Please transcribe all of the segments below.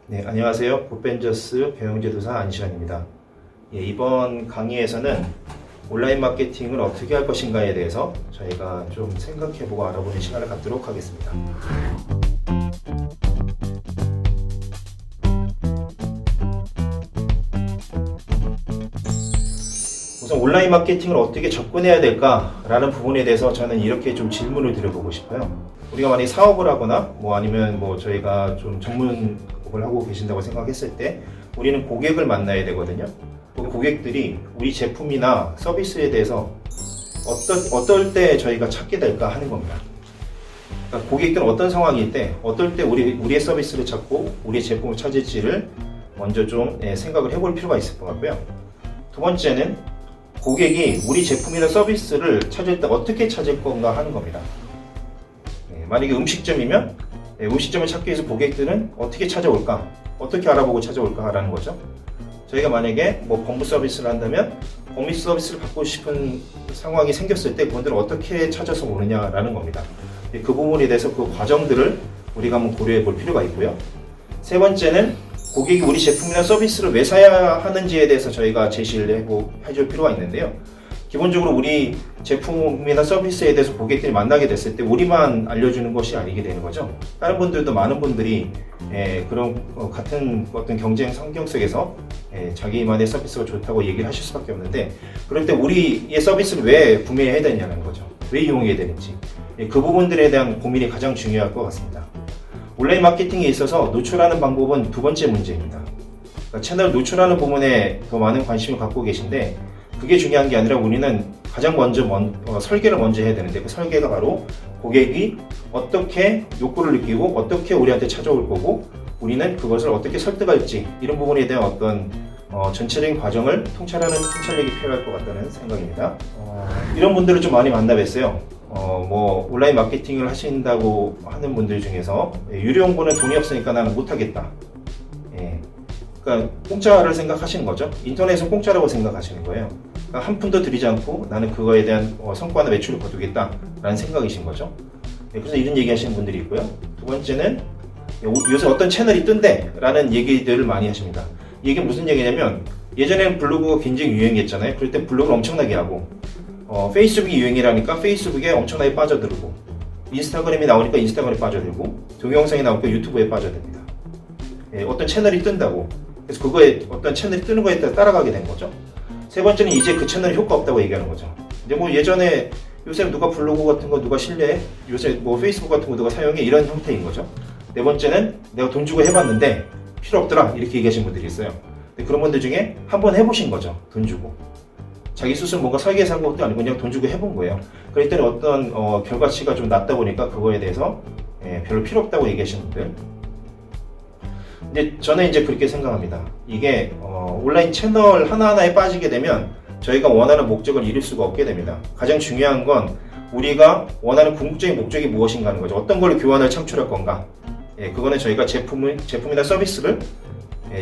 네, 안녕하세요. 굿벤저스 경영제도사 안시환입니다. 이번 강의에서는 온라인 마케팅을 어떻게 할 것인가에 대해서 저희가 좀 생각해보고 알아보는 시간을 갖도록 하겠습니다. 우선 온라인 마케팅을 어떻게 접근해야 될까라는 부분에 대해서 저는 이렇게 좀 질문을 드려보고 싶어요. 우리가 만약에 사업을 하거나 아니면 저희가 좀 전문을 하고 계신다고 생각했을 때 우리는 고객을 만나야 되거든요. 그 고객들이 우리 제품이나 서비스에 대해서 어떨 때 저희가 찾게 될까 하는 겁니다. 그러니까 고객들은 어떤 상황일 때, 어떨 때 우리의 서비스를 찾고 우리의 제품을 찾을지를 먼저 좀 생각을 해볼 필요가 있을 것 같고요. 두 번째는 고객이 우리 제품이나 서비스를 찾을 때 어떻게 찾을 건가 하는 겁니다. 만약에 음식점이면 음식점을 찾기 위해서 고객들은 어떻게 찾아올까? 어떻게 알아보고 찾아올까? 라는 거죠. 저희가 만약에 법무 서비스를 한다면 법무 서비스를 받고 싶은 상황이 생겼을 때 그분들은 어떻게 찾아서 오느냐라는 겁니다. 그 부분에 대해서 그 과정들을 우리가 한번 고려해 볼 필요가 있고요. 세 번째는 고객이 우리 제품이나 서비스를 왜 사야 하는지에 대해서 저희가 제시를 해줄 필요가 있는데요. 기본적으로 우리 제품이나 서비스에 대해서 고객들이 만나게 됐을 때 우리만 알려주는 것이 아니게 되는 거죠. 다른 분들도 많은 분들이 그런 같은 어떤 경쟁 환경 속에서 자기만의 서비스가 좋다고 얘기를 하실 수밖에 없는데, 그럴 때 우리의 서비스를 왜 구매해야 되냐는 거죠. 왜 이용해야 되는지. 그 부분들에 대한 고민이 가장 중요할 것 같습니다. 온라인 마케팅에 있어서 노출하는 방법은 두 번째 문제입니다. 그러니까 채널 노출하는 부분에 더 많은 관심을 갖고 계신데, 그게 중요한 게 아니라 우리는 가장 먼저 설계를 먼저 해야 되는데, 그 설계가 바로 고객이 어떻게 욕구를 느끼고 어떻게 우리한테 찾아올 거고 우리는 그것을 어떻게 설득할지, 이런 부분에 대한 어떤 전체적인 과정을 통찰하는 통찰력이 필요할 것 같다는 생각입니다. 이런 분들을 좀 많이 만나 뵀어요. 온라인 마케팅을 하신다고 하는 분들 중에서 유료 홍보는 돈이 없으니까 나는 못하겠다. 그러니까 공짜를 생각하시는 거죠. 인터넷은 공짜라고 생각하시는 거예요. 그러니까 한 푼도 들이지 않고 나는 그거에 대한 성과나 매출을 거두겠다라는 생각이신 거죠. 그래서 이런 얘기 하시는 분들이 있고요. 두 번째는 요새 어떤 채널이 뜬대 라는 얘기들을 많이 하십니다. 이게 무슨 얘기냐면, 예전에는 블로그가 굉장히 유행했잖아요. 그럴 때 블로그를 엄청나게 하고 페이스북이 유행이라니까 페이스북에 엄청나게 빠져들고, 인스타그램이 나오니까 인스타그램에 빠져들고, 동영상이 나오니까 유튜브에 빠져듭니다. 어떤 채널이 뜬다고. 그래서 그거에 어떤 채널이 뜨는 거에 따라가게 된 거죠. 세 번째는 이제 그 채널이 효과 없다고 얘기하는 거죠. 근데 예전에 요새 누가 블로그 같은 거 누가 신뢰해? 요새 페이스북 같은 거 누가 사용해? 이런 형태인 거죠. 네 번째는 내가 돈 주고 해봤는데 필요 없더라, 이렇게 얘기하시는 분들이 있어요. 근데 그런 분들 중에 한번 해보신 거죠. 돈 주고. 자기 스스로 뭔가 설계해서 한 것도 아니고 그냥 돈 주고 해본 거예요. 그럴 때는 어떤 결과치가 좀 낮다 보니까 그거에 대해서 별로 필요 없다고 얘기하시는 분들. 근데 저는 이제 그렇게 생각합니다. 이게 온라인 채널 하나하나에 빠지게 되면 저희가 원하는 목적을 이룰 수가 없게 됩니다. 가장 중요한 건 우리가 원하는 궁극적인 목적이 무엇인가 하는 거죠. 어떤 걸로 교환을 창출할 건가. 그거는 저희가 제품이나 서비스를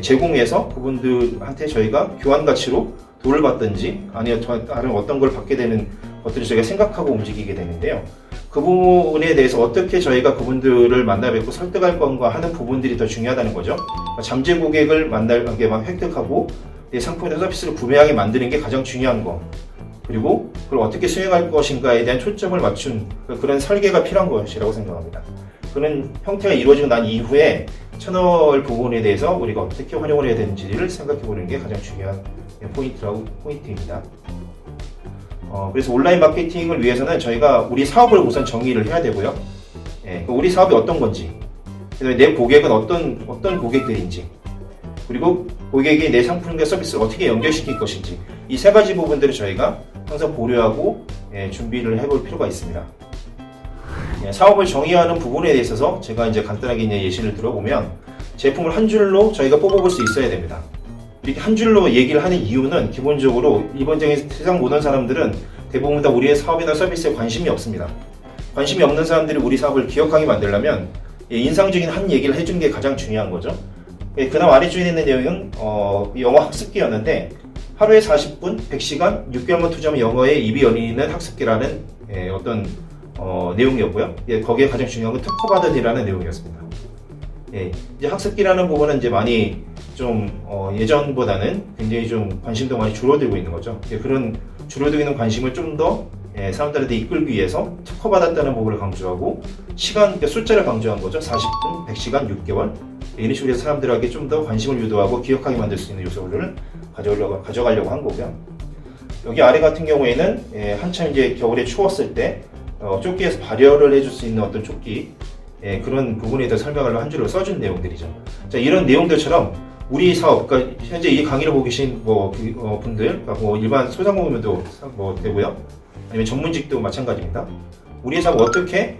제공해서 그분들한테 저희가 교환 가치로 돈을 받든지 아니면 다른 어떤 걸 받게 되는 것들을 저희가 생각하고 움직이게 되는데요. 그 부분에 대해서 어떻게 저희가 그분들을 만나 뵙고 설득할 건가 하는 부분들이 더 중요하다는 거죠. 잠재 고객을 만나게 획득하고 내 상품이나 서비스를 구매하게 만드는 게 가장 중요한 거. 그리고 그걸 어떻게 수행할 것인가에 대한 초점을 맞춘 그런 설계가 필요한 것이라고 생각합니다. 그런 형태가 이루어지고 난 이후에 채널 부분에 대해서 우리가 어떻게 활용을 해야 되는지를 생각해 보는 게 가장 중요한 포인트입니다. 그래서 온라인 마케팅을 위해서는 저희가 우리 사업을 우선 정의를 해야 되고요. 우리 사업이 어떤 건지, 그다음에 내 고객은 어떤 고객들인지, 그리고 고객이 내 상품과 서비스를 어떻게 연결시킬 것인지, 이 세 가지 부분들을 저희가 항상 고려하고 준비를 해볼 필요가 있습니다. 사업을 정의하는 부분에 있어서 제가 이제 간단하게 예시를 들어보면, 제품을 한 줄로 저희가 뽑아볼 수 있어야 됩니다. 이렇게 한 줄로 얘기를 하는 이유는 기본적으로 일반적인 세상 모든 사람들은 대부분 다 우리의 사업이나 서비스에 관심이 없습니다. 관심이 없는 사람들이 우리 사업을 기억하게 만들려면 인상적인 한 얘기를 해주는 게 가장 중요한 거죠. 그다음 아래쪽에 있는 내용은 영어 학습기였는데, 하루에 40분, 100시간, 6개월만 투자하면 영어에 입이 열리는 학습기라는 어떤 내용이었고요. 거기에 가장 중요한 건 특허받은이라는 내용이었습니다. 예, 이제 학습기라는 부분은 이제 많이 좀 예전보다는 굉장히 좀 관심도 많이 줄어들고 있는 거죠. 예, 그런 줄어들고 있는 관심을 좀 더 사람들한테 이끌기 위해서 특허받았다는 부분을 강조하고 시간, 그러니까 숫자를 강조한 거죠. 40분, 100시간, 6개월. 이런 식으로 해서 사람들에게 좀 더 관심을 유도하고 기억하게 만들 수 있는 요소를 가져가려고 한 거고요. 여기 아래 같은 경우에는 한참 이제 겨울에 추웠을 때 조끼에서 발열을 해줄 수 있는 어떤 조끼 그런 부분에 대해서 설명을 한 줄을 써준 내용들이죠. 자, 이런 내용들처럼 우리 사업, 그러니까 현재 이 강의를 보고 계신 분들, 그러니까 뭐 일반 소상공인도 뭐 되고요, 아니면 전문직도 마찬가지입니다. 우리 사업 어떻게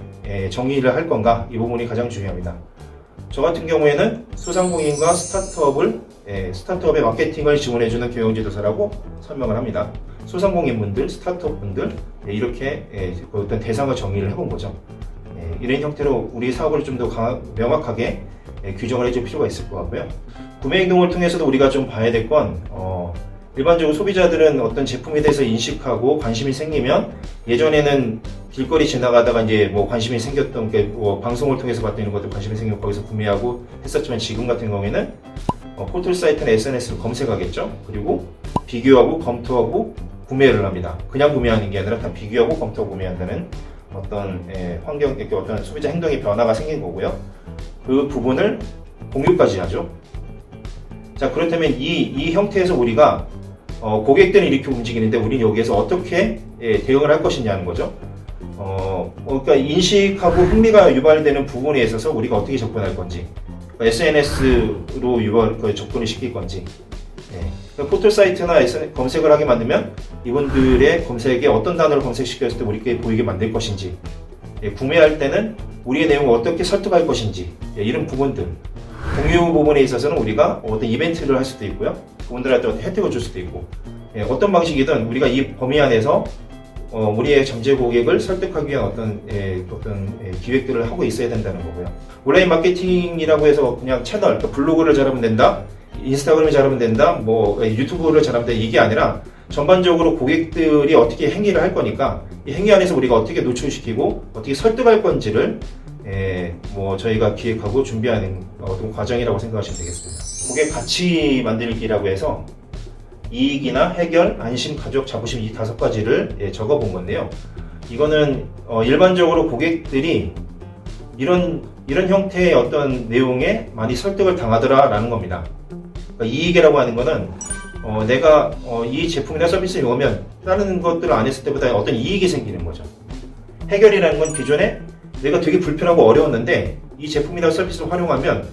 정의를 할 건가, 이 부분이 가장 중요합니다. 저 같은 경우에는 소상공인과 스타트업의 마케팅을 지원해주는 경영지도사라고 설명을 합니다. 소상공인분들, 스타트업분들 이렇게 어떤 대상을 정의를 해본 거죠. 이런 형태로 우리 사업을 좀 더 명확하게 규정을 해줄 필요가 있을 것 같고요. 구매 행동을 통해서도 우리가 좀 봐야 될 건 일반적으로 소비자들은 어떤 제품에 대해서 인식하고 관심이 생기면 예전에는 길거리 지나가다가 이제 뭐 관심이 생겼던 게 뭐 방송을 통해서 봤던 이런 것들 관심이 생기고 거기서 구매하고 했었지만 지금 같은 경우에는 포털 사이트나 SNS를 검색하겠죠. 그리고 비교하고 검토하고 구매를 합니다. 그냥 구매하는 게 아니라 다 비교하고 검토하고 구매한다는 어떤 환경, 어떤 소비자 행동의 변화가 생긴 거고요. 그 부분을 공유까지 하죠. 자, 그렇다면 이 형태에서 우리가 고객들은 이렇게 움직이는데 우리는 여기에서 어떻게 대응을 할 것이냐는 거죠. 그러니까 인식하고 흥미가 유발되는 부분에 있어서 우리가 어떻게 접근할 건지, SNS로 접근을 시킬 건지, 포털 사이트나 검색을 하게 만들면 이분들의 검색에 어떤 단어를 검색시켰을 때 우리께 보이게 만들 것인지, 구매할 때는 우리의 내용을 어떻게 설득할 것인지, 이런 부분들, 공유 부분에 있어서는 우리가 어떤 이벤트를 할 수도 있고요, 그분들한테 어떤 혜택을 줄 수도 있고, 어떤 방식이든 우리가 이 범위 안에서 우리의 잠재 고객을 설득하기 위한 어떤 기획들을 하고 있어야 된다는 거고요. 온라인 마케팅이라고 해서 그냥 채널, 그러니까 블로그를 잘하면 된다, 인스타그램을 잘하면 된다, 뭐 유튜브를 잘하면 된다, 이게 아니라 전반적으로 고객들이 어떻게 행위를 할 거니까 이 행위 안에서 우리가 어떻게 노출시키고 어떻게 설득할 건지를 뭐 저희가 기획하고 준비하는 어떤 과정이라고 생각하시면 되겠습니다. 고객 가치 만들기라고 해서 이익이나 해결, 안심, 가족, 자부심 이 5가지를 적어본 건데요. 이거는 일반적으로 고객들이 이런 형태의 어떤 내용에 많이 설득을 당하더라라는 겁니다. 그러니까 이익이라고 하는 거는 내가 이 제품이나 서비스를 이용하면 다른 것들을 안 했을 때보다 어떤 이익이 생기는 거죠. 해결이라는 건 기존에 내가 되게 불편하고 어려웠는데 이 제품이나 서비스를 활용하면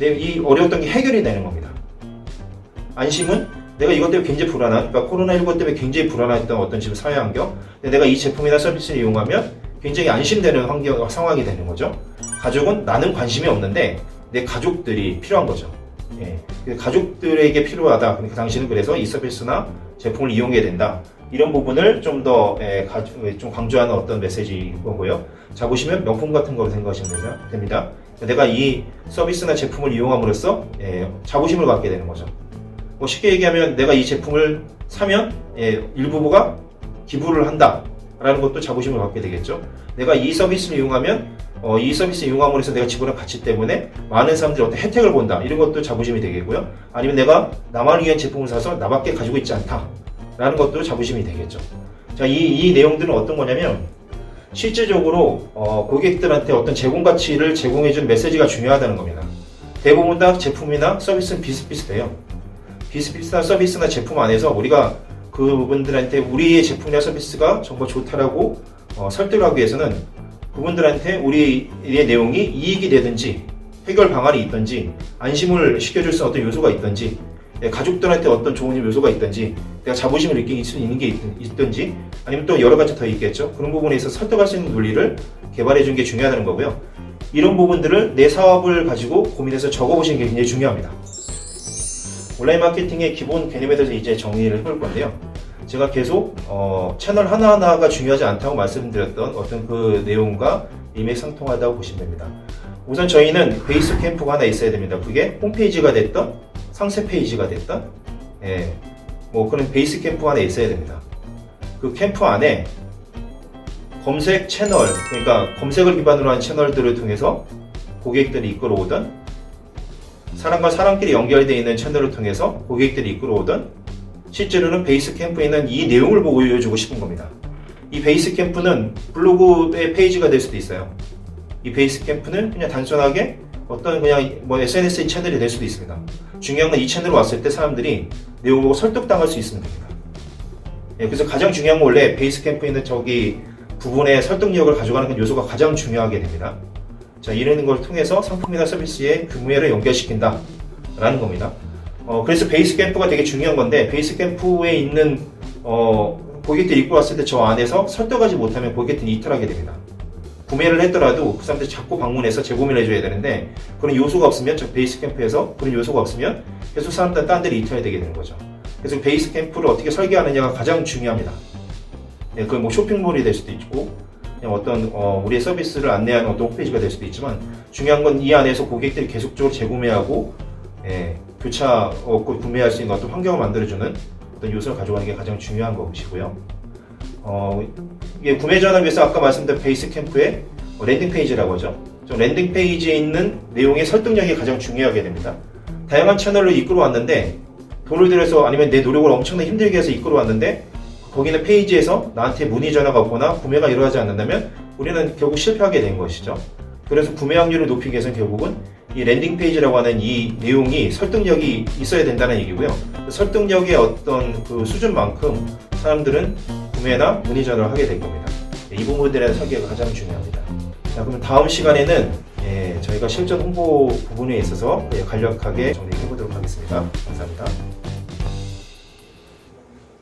이 어려웠던 게 해결이 되는 겁니다. 안심은 내가 이것 때문에 굉장히 불안한, 그러니까 코로나19 때문에 굉장히 불안했던 어떤 지금 사회 환경, 내가 이 제품이나 서비스를 이용하면 굉장히 안심되는 상황이 되는 거죠. 가족은 나는 관심이 없는데 내 가족들이 필요한 거죠. 가족들에게 필요하다. 그 당신은 그래서 이 서비스나 제품을 이용해야 된다. 이런 부분을 좀 더 좀 강조하는 어떤 메시지인 거고요. 자부심은 명품 같은 거로 생각하시면 됩니다. 내가 이 서비스나 제품을 이용함으로써 자부심을 갖게 되는 거죠. 뭐 쉽게 얘기하면 내가 이 제품을 사면 일부가 기부를 한다 라는 것도 자부심을 갖게 되겠죠. 내가 이 서비스를 이용하면 이 서비스 이용함으로 해서 내가 지불한 가치 때문에 많은 사람들이 어떤 혜택을 본다, 이런 것도 자부심이 되겠고요. 아니면 내가 나만을 위한 제품을 사서 나밖에 가지고 있지 않다 라는 것도 자부심이 되겠죠. 자, 이 내용들은 어떤 거냐면 실질적으로 고객들한테 어떤 제공 가치를 제공해준 메시지가 중요하다는 겁니다. 대부분 다 제품이나 서비스는 비슷비슷해요. 비슷비슷한 서비스나 제품 안에서 우리가 그분들한테 우리의 제품이나 서비스가 정말 좋다라고 설득하기 위해서는 그분들한테 우리의 내용이 이익이 되든지 해결 방안이 있든지 안심을 시켜줄 수 있는 어떤 요소가 있든지 가족들한테 어떤 좋은 요소가 있든지 내가 자부심을 느낄 수 있는 게 있든지 아니면 또 여러 가지 더 있겠죠. 그런 부분에 있어서 설득할 수 있는 논리를 개발해 준 게 중요하다는 거고요. 이런 부분들을 내 사업을 가지고 고민해서 적어보시는 게 굉장히 중요합니다. 온라인 마케팅의 기본 개념에 대해서 이제 정리를 해볼 건데요. 제가 계속 채널 하나하나가 중요하지 않다고 말씀드렸던 어떤 그 내용과 일맥상통하다고 보시면 됩니다. 우선 저희는 베이스 캠프가 하나 있어야 됩니다. 그게 홈페이지가 됐던 상세 페이지가 됐던 뭐 그런 베이스 캠프 하나 있어야 됩니다. 그 캠프 안에 검색 채널, 그러니까 검색을 기반으로 한 채널들을 통해서 고객들이 이끌어오던 사람과 사람끼리 연결되어 있는 채널을 통해서 고객들이 이끌어오던 실제로는 베이스캠프에 있는 이 내용을 보여주고 싶은 겁니다. 이 베이스캠프는 블로그의 페이지가 될 수도 있어요. 이 베이스캠프는 그냥 단순하게 어떤 그냥 뭐 SNS의 채널이 될 수도 있습니다. 중요한 건 이 채널에 왔을 때 사람들이 내용을 보고 설득당할 수 있으면 됩니다. 예, 그래서 가장 중요한 건 원래 베이스캠프에 있는 저기 부분의 설득력을 가져가는 그 요소가 가장 중요하게 됩니다. 자, 이런 걸 통해서 상품이나 서비스의 구매를 연결시킨다 라는 겁니다. 그래서 베이스캠프가 되게 중요한 건데 베이스캠프에 있는 고객들이 입고 왔을 때 저 안에서 설득하지 못하면 고객들이 이탈하게 됩니다. 구매를 했더라도 그 사람들이 자꾸 방문해서 재구매를 해줘야 되는데 그런 요소가 없으면 저 베이스캠프에서 그런 요소가 없으면 계속 사람들은 딴 데로 이탈이 되게 되는 거죠. 그래서 베이스캠프를 어떻게 설계하느냐가 가장 중요합니다. 예, 그건 뭐 쇼핑몰이 될 수도 있고 그냥 어떤 우리의 서비스를 안내하는 어떤 홈페이지가 될 수도 있지만 중요한 건 이 안에서 고객들이 계속적으로 재구매하고 교차 구매할 수 있는 어떤 환경을 만들어주는 어떤 요소를 가져가는 게 가장 중요한 것이고요. 이게 구매 전환을 위해서 아까 말씀드린 베이스캠프의 랜딩 페이지라고 하죠. 랜딩 페이지에 있는 내용의 설득력이 가장 중요하게 됩니다. 다양한 채널로 이끌어 왔는데 돈을 들여서 아니면 내 노력을 엄청나게 힘들게 해서 이끌어 왔는데 거기는 페이지에서 나한테 문의 전화가 없거나 구매가 일어나지 않는다면 우리는 결국 실패하게 된 것이죠. 그래서 구매 확률을 높이기 위해서는 결국은 이 랜딩 페이지라고 하는 이 내용이 설득력이 있어야 된다는 얘기고요. 그 설득력의 어떤 그 수준만큼 사람들은 구매나 문의 전화를 하게 될 겁니다. 이 부분에 대한 설계가 가장 중요합니다. 자, 그럼 다음 시간에는 저희가 실전 홍보 부분에 있어서 간략하게 정리해 보도록 하겠습니다. 감사합니다.